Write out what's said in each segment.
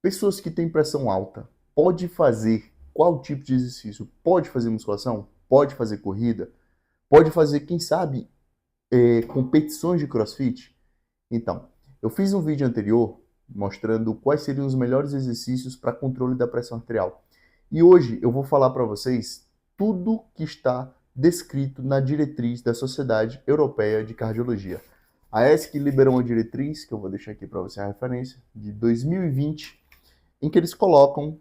Pessoas que têm pressão alta, pode fazer qual tipo de exercício? Pode fazer musculação? Pode fazer corrida? Pode fazer, quem sabe, competições de CrossFit? Então, eu fiz um vídeo anterior mostrando quais seriam os melhores exercícios para controle da pressão arterial. E hoje eu vou falar para vocês tudo que está descrito na diretriz da Sociedade Europeia de Cardiologia. A ESC liberou uma diretriz, que eu vou deixar aqui para você a referência, de 2020, em que eles colocam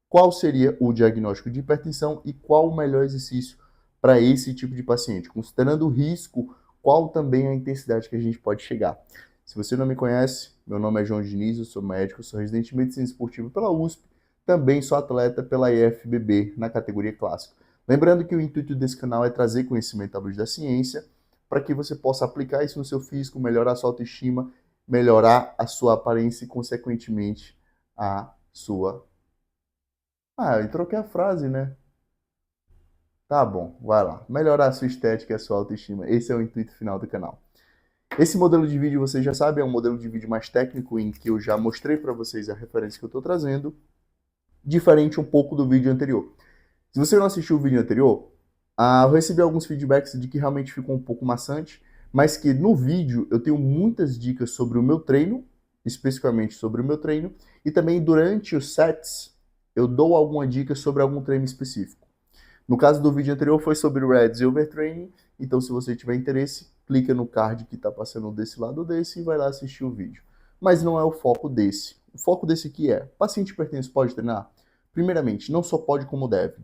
qual seria o diagnóstico de hipertensão e qual o melhor exercício para esse tipo de paciente, considerando o risco, qual também a intensidade que a gente pode chegar. Se você não me conhece, meu nome é João Diniz, eu sou médico, sou residente de medicina esportiva pela USP, também sou atleta pela IFBB na categoria clássico. Lembrando que o intuito desse canal é trazer conhecimento à luz da ciência para que você possa aplicar isso no seu físico, melhorar a sua autoestima, melhorar a sua aparência e, consequentemente, a sua. Eu troquei a frase, né? Tá bom, vai lá. Melhorar a sua estética e a sua autoestima. Esse é o intuito final do canal. Esse modelo de vídeo, você já sabe, é um modelo de vídeo mais técnico em que eu já mostrei para vocês a referência que eu estou trazendo, diferente um pouco do vídeo anterior. Se você não assistiu o vídeo anterior, eu recebi alguns feedbacks de que realmente ficou um pouco maçante, mas que no vídeo eu tenho muitas dicas sobre o meu treino, especificamente sobre o meu treino, e também durante os sets eu dou alguma dica sobre algum treino específico. No caso do vídeo anterior foi sobre o Red Overtraining, então se você tiver interesse, clica no card que está passando desse lado desse e vai lá assistir o vídeo. Mas não é o foco desse. O foco desse aqui é, paciente hipertenso pode treinar? Primeiramente, não só pode como deve,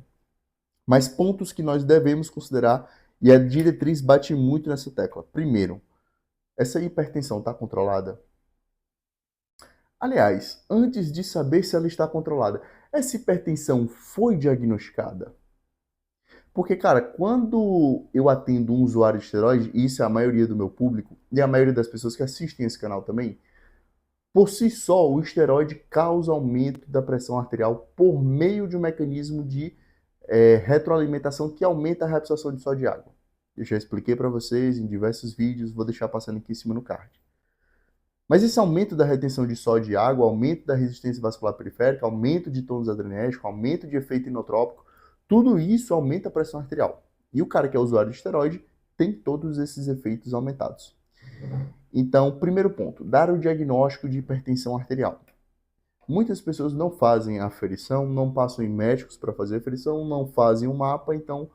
mas pontos que nós devemos considerar, e a diretriz bate muito nessa tecla. Primeiro, essa hipertensão está controlada? Aliás, antes de saber se ela está controlada, essa hipertensão foi diagnosticada? Porque, cara, quando eu atendo um usuário de esteroide, e isso é a maioria do meu público, e a maioria das pessoas que assistem esse canal também, por si só, o esteroide causa aumento da pressão arterial por meio de um mecanismo de retroalimentação que aumenta a reabsorção de sódio de água. Eu já expliquei para vocês em diversos vídeos, vou deixar passando aqui em cima no card. Mas esse aumento da retenção de sódio de água, aumento da resistência vascular periférica, aumento de tônus adrenérgico, aumento de efeito inotrópico, tudo isso aumenta a pressão arterial. E o cara que é usuário de esteroide tem todos esses efeitos aumentados. Então, primeiro ponto, dar o diagnóstico de hipertensão arterial. Muitas pessoas não fazem a aferição, não passam em médicos para fazer a aferição, não fazem um mapa, então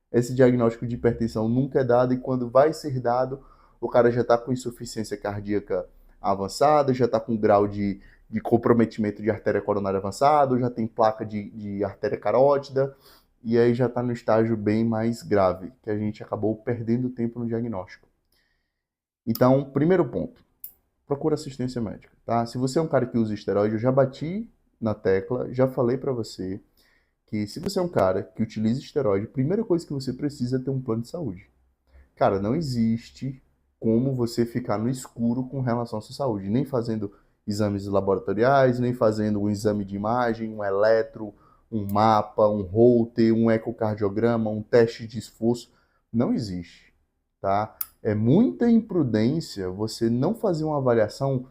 esse diagnóstico de hipertensão nunca é dado e quando vai ser dado, o cara já está com insuficiência cardíaca avançada, já está com grau de comprometimento de artéria coronária avançado, já tem placa de artéria carótida, e aí já está no estágio bem mais grave, que a gente acabou perdendo tempo no diagnóstico. Então, primeiro ponto, procura assistência médica, tá? Se você é um cara que usa esteroide, eu já bati na tecla, já falei para você que se você é um cara que utiliza esteroide, a primeira coisa que você precisa é ter um plano de saúde. Cara, não existe como você ficar no escuro com relação à sua saúde, nem fazendo exames laboratoriais, nem fazendo um exame de imagem, um eletro, um mapa, um Holter, um ecocardiograma, um teste de esforço. Não existe, tá? É muita imprudência você não fazer uma avaliação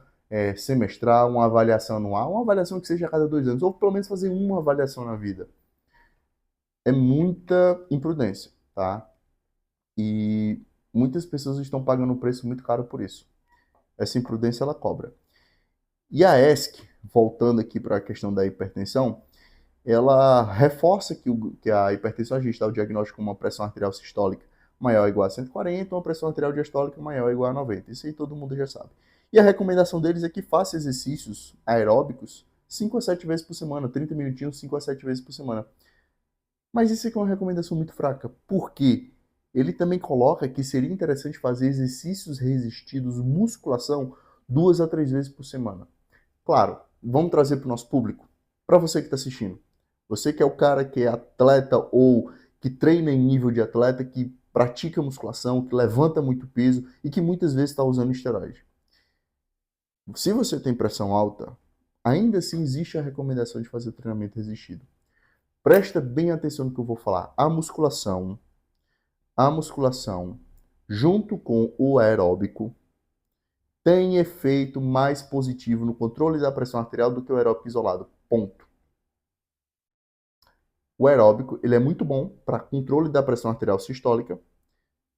semestral, uma avaliação anual, uma avaliação que seja a cada 2 anos, ou pelo menos fazer uma avaliação na vida. É muita imprudência, tá? E muitas pessoas estão pagando um preço muito caro por isso. Essa imprudência ela cobra. E a ESC, voltando aqui para a questão da hipertensão, ela reforça que a hipertensão a gente dá o diagnóstico com uma pressão arterial sistólica maior ou igual a 140, uma pressão arterial diastólica maior ou igual a 90. Isso aí todo mundo já sabe. E a recomendação deles é que faça exercícios aeróbicos 5 a 7 vezes por semana, 30 minutinhos, 5 a 7 vezes por semana. Mas isso aqui é uma recomendação muito fraca. Por quê? Ele também coloca que seria interessante fazer exercícios resistidos, musculação, 2 a 3 vezes por semana. Claro, vamos trazer para o nosso público. Para você que está assistindo. Você que é o cara que é atleta ou que treina em nível de atleta, que pratica musculação, que levanta muito peso e que muitas vezes está usando esteroide. Se você tem pressão alta, ainda assim existe a recomendação de fazer o treinamento resistido. Presta bem atenção no que eu vou falar. A musculação, junto com o aeróbico, tem efeito mais positivo no controle da pressão arterial do que o aeróbico isolado. Ponto. O aeróbico ele é muito bom para controle da pressão arterial sistólica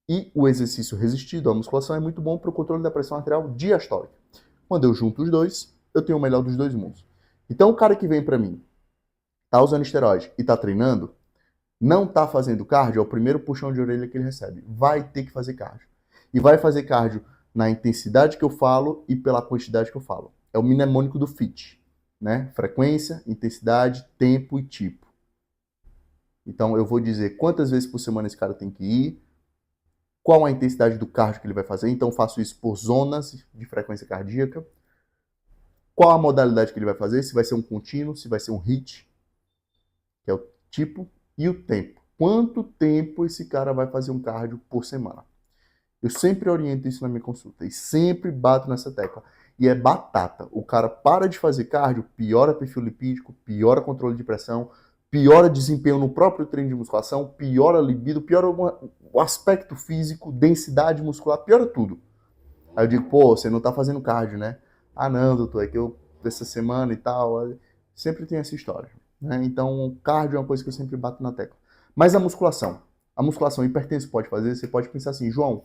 e o exercício resistido, a musculação, é muito bom para o controle da pressão arterial diastólica. Quando eu junto os dois, eu tenho o melhor dos dois mundos. Então, o cara que vem para mim, tá usando esteroide e tá treinando, não tá fazendo cardio, é o primeiro puxão de orelha que ele recebe. Vai ter que fazer cardio. E vai fazer cardio na intensidade que eu falo e pela quantidade que eu falo. É o mnemônico do FIT, né? Frequência, intensidade, tempo e tipo. Então, eu vou dizer quantas vezes por semana esse cara tem que ir, qual a intensidade do cardio que ele vai fazer. Então, faço isso por zonas de frequência cardíaca. Qual a modalidade que ele vai fazer, se vai ser um contínuo, se vai ser um HIIT, que é o tipo, e o tempo. Quanto tempo esse cara vai fazer um cardio por semana? Eu sempre oriento isso na minha consulta e sempre bato nessa tecla. E é batata. O cara para de fazer cardio, piora perfil lipídico, piora controle de pressão, piora desempenho no próprio treino de musculação, piora libido, piora o aspecto físico, densidade muscular, piora tudo. Aí eu digo, pô, você não tá fazendo cardio, né? Ah, não, doutor, é que eu, essa semana e tal, sempre tem essa história, né? Então, cardio é uma coisa que eu sempre bato na tecla. Mas a musculação hipertenso pode fazer, você pode pensar assim, João,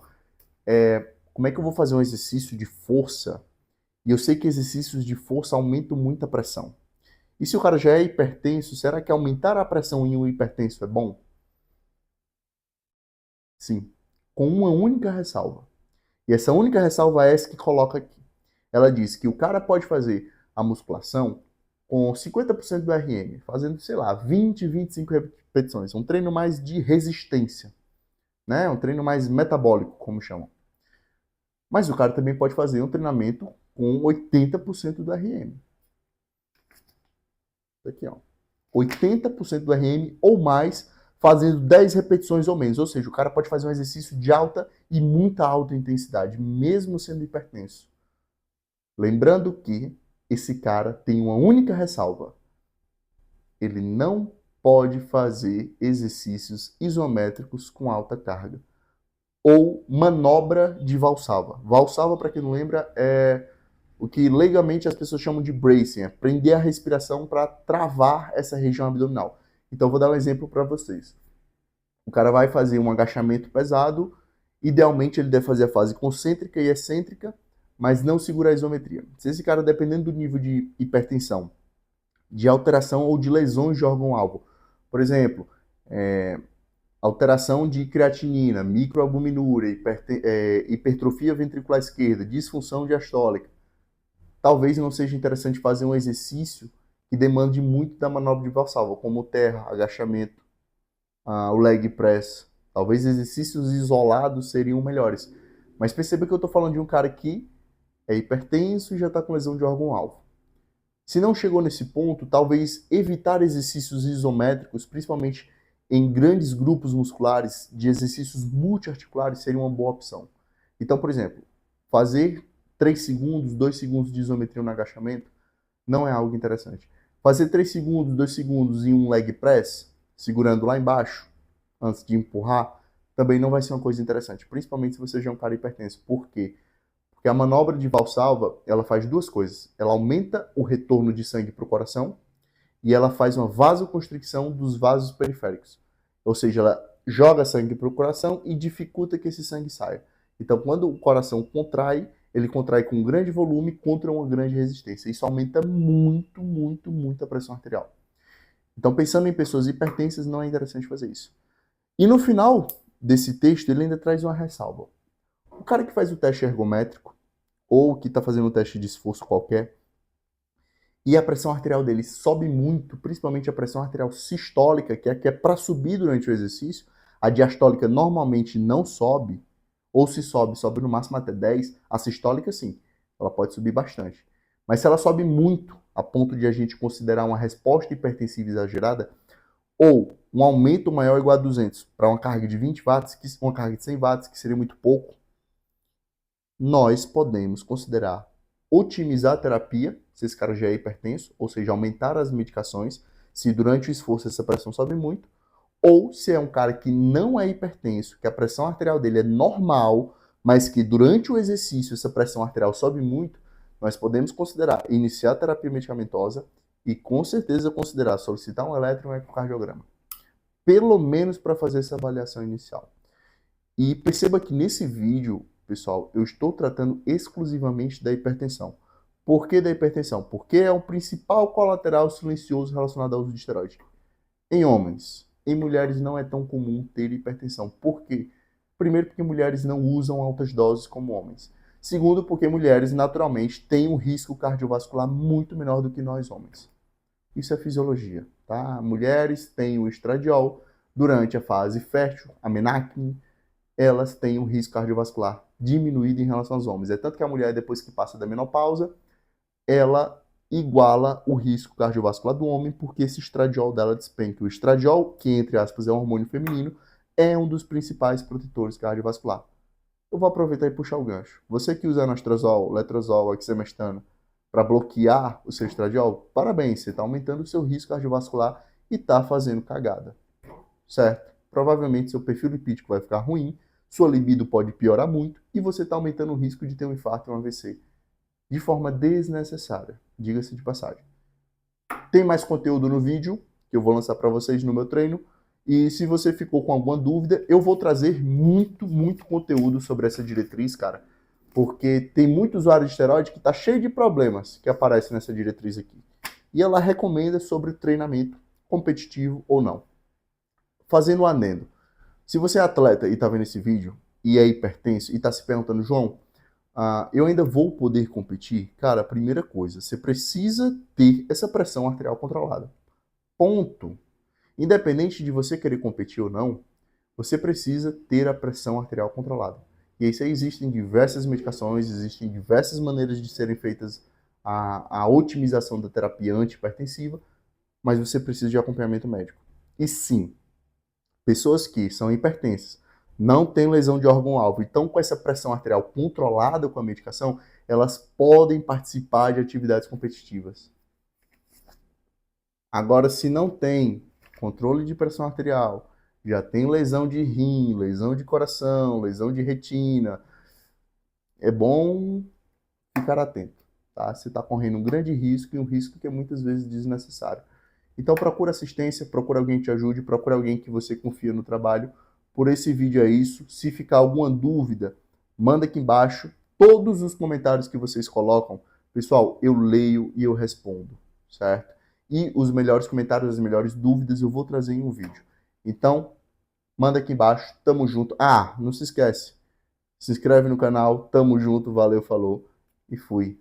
como é que eu vou fazer um exercício de força? E eu sei que exercícios de força aumentam muito a pressão. E se o cara já é hipertenso, será que aumentar a pressão em um hipertenso é bom? Sim, com uma única ressalva. E essa única ressalva é essa que coloca aqui. Ela diz que o cara pode fazer a musculação com 50% do RM, fazendo, sei lá, 20, 25 repetições. Um treino mais de resistência, né? Um treino mais metabólico, como chamam. Mas o cara também pode fazer um treinamento com 80% do RM. Aqui, ó. 80% do RM ou mais, fazendo 10 repetições ou menos. Ou seja, o cara pode fazer um exercício de alta e muita alta intensidade, mesmo sendo hipertenso. Lembrando que esse cara tem uma única ressalva. Ele não pode fazer exercícios isométricos com alta carga. Ou manobra de Valsalva. Valsalva, para quem não lembra, é o que legalmente as pessoas chamam de bracing, é prender a respiração para travar essa região abdominal. Então, vou dar um exemplo para vocês. O cara vai fazer um agachamento pesado, idealmente ele deve fazer a fase concêntrica e excêntrica, mas não segura a isometria. Se esse cara, dependendo do nível de hipertensão, de alteração ou de lesões de órgão-alvo, por exemplo, alteração de creatinina, microalbuminúria, hipertrofia ventricular esquerda, disfunção diastólica, talvez não seja interessante fazer um exercício que demande muito da manobra de Valsalva, como terra, agachamento, o leg press. Talvez exercícios isolados seriam melhores. Mas perceba que eu estou falando de um cara que é hipertenso e já está com lesão de órgão-alvo. Se não chegou nesse ponto, talvez evitar exercícios isométricos, principalmente em grandes grupos musculares, de exercícios multiarticulares, seria uma boa opção. Então, por exemplo, fazer 3 segundos, 2 segundos de isometria no agachamento não é algo interessante. Fazer 3 segundos, 2 segundos em um leg press, segurando lá embaixo, antes de empurrar, também não vai ser uma coisa interessante, principalmente se você já é um cara hipertenso. Por quê? Porque a manobra de Valsalva, ela faz duas coisas. Ela aumenta o retorno de sangue para o coração e ela faz uma vasoconstricção dos vasos periféricos. Ou seja, ela joga sangue para o coração e dificulta que esse sangue saia. Então, quando o coração contrai, ele contrai com um grande volume contra uma grande resistência. Isso aumenta muito, muito, muito a pressão arterial. Então, pensando em pessoas hipertensas, não é interessante fazer isso. E no final desse texto, ele ainda traz uma ressalva. O cara que faz o teste ergométrico, ou que está fazendo um teste de esforço qualquer, e a pressão arterial dele sobe muito, principalmente a pressão arterial sistólica, que é a que é para subir durante o exercício, a diastólica normalmente não sobe, ou se sobe, sobe no máximo até 10, a sistólica sim, ela pode subir bastante. Mas se ela sobe muito, a ponto de a gente considerar uma resposta hipertensiva exagerada, ou um aumento maior ou igual a 200 para uma carga de 20 watts, uma carga de 100 watts, que seria muito pouco, nós podemos considerar otimizar a terapia, se esse cara já é hipertenso, ou seja, aumentar as medicações, se durante o esforço essa pressão sobe muito, ou se é um cara que não é hipertenso, que a pressão arterial dele é normal, mas que durante o exercício essa pressão arterial sobe muito, nós podemos considerar iniciar a terapia medicamentosa e com certeza considerar solicitar um eletro e um ecocardiograma. Pelo menos para fazer essa avaliação inicial. E perceba que nesse vídeo, pessoal, eu estou tratando exclusivamente da hipertensão. Por que da hipertensão? Porque é o principal colateral silencioso relacionado ao uso de esteroide. Em homens, em mulheres não é tão comum ter hipertensão. Por quê? Primeiro, porque mulheres não usam altas doses como homens. Segundo, porque mulheres naturalmente têm um risco cardiovascular muito menor do que nós homens. Isso é fisiologia, tá? Mulheres têm o estradiol durante a fase fértil, a menarquia, elas têm um risco cardiovascular diminuído em relação aos homens. É tanto que a mulher, depois que passa da menopausa, ela iguala o risco cardiovascular do homem, porque esse estradiol dela despenca. O estradiol, que entre aspas é um hormônio feminino, é um dos principais protetores cardiovasculares. Eu vou aproveitar e puxar o gancho. Você que usa anastrozol, letrozol, oxemestano para bloquear o seu estradiol, parabéns, você está aumentando o seu risco cardiovascular e está fazendo cagada, certo? Provavelmente seu perfil lipídico vai ficar ruim, sua libido pode piorar muito e você está aumentando o risco de ter um infarto e um AVC de forma desnecessária, diga-se de passagem. Tem mais conteúdo no vídeo que eu vou lançar para vocês no meu treino. E se você ficou com alguma dúvida, eu vou trazer muito conteúdo sobre essa diretriz, cara. Porque tem muito usuário de esteroide que está cheio de problemas que aparecem nessa diretriz aqui. E ela recomenda sobre treinamento competitivo ou não. Fazendo um adendo. Se você é atleta e está vendo esse vídeo e é hipertenso e está se perguntando, João, eu ainda vou poder competir? Cara, primeira coisa, você precisa ter essa pressão arterial controlada. Ponto. Independente de você querer competir ou não, você precisa ter a pressão arterial controlada. E isso aí existem diversas medicações, existem diversas maneiras de serem feitas a otimização da terapia antihipertensiva, mas você precisa de acompanhamento médico. E sim, pessoas que são hipertensas, não têm lesão de órgão-alvo e estão com essa pressão arterial controlada com a medicação, elas podem participar de atividades competitivas. Agora, se não tem controle de pressão arterial, já tem lesão de rim, lesão de coração, lesão de retina, é bom ficar atento, tá? Você está correndo um grande risco e um risco que é muitas vezes desnecessário. Então procura assistência, procura alguém que te ajude, procura alguém que você confia no trabalho. Por esse vídeo é isso. Se ficar alguma dúvida, manda aqui embaixo. Todos os comentários que vocês colocam, pessoal, eu leio e eu respondo, certo? E os melhores comentários, as melhores dúvidas eu vou trazer em um vídeo. Então, manda aqui embaixo, tamo junto. Não se esquece, se inscreve no canal, tamo junto, valeu, falou e fui.